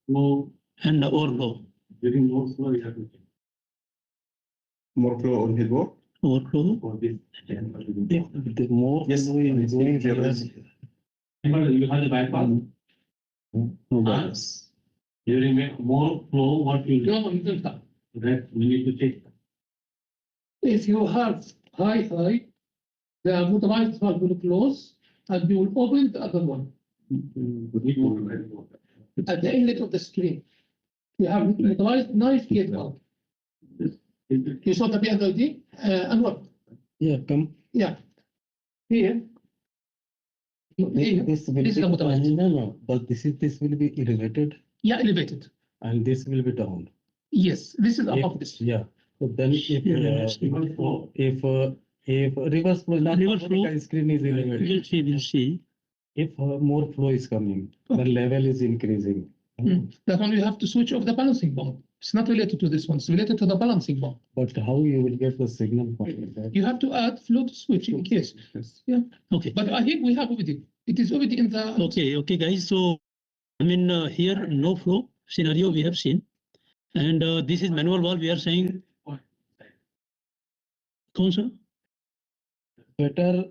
Flow and overflow. during more flow, you have to check More flow on his work. Overflow. for this. If the more Yes, flow is going there here, is. Remember, you have the bypass. no balance. During more flow, what you do? That we need to check. If you have high, the motorized valve will close and you will open the other one We need more. at the inlet of the screen. You have motorized knife gate valve. You saw the PNLD? And what? Yeah, come. Yeah. Here. Here. This will This is be the motorized. no, but this will be elevated Yeah, elevated. and this will be down. Yes, this is above this. Yeah. So then if reverse flow, not Reverse flow. screen is elevated. We'll see. If more flow is coming, the level is increasing. That one you have to switch off the balancing pump. It's not related to this one, it's related to the balancing pump. But how you will get the signal from it? You have to add flow to switch in case. Yeah, Okay. but I think we have already. It is already in the. Okay, guys. So, I mean, here no flow scenario we have seen, and this is manual valve. We are saying, कौन सा? Better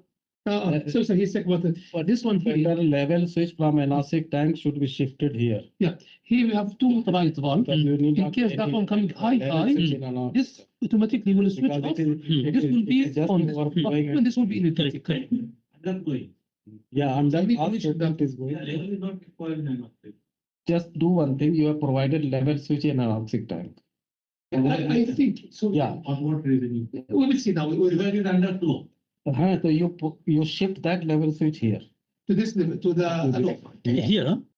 So he's saying, but for this one here, better level switch from elastic tank should be shifted here. here we have two motorized valve. Because you need In not case that any one coming high, level switch in and out. this automatically will switch Because off. it is- This will it be is just on, overflowing and this will be electric. Correct. Undergoing. Yeah, and I then need to all make sure statement is Yeah, going. level is not required in an optic. Just do one thing, you have provided level switch in an oxygen tank. I think so. Yeah. For what reason? We will see now. We will Because it's under flow. So you shift that level switch here. to this level, to the. Here, huh?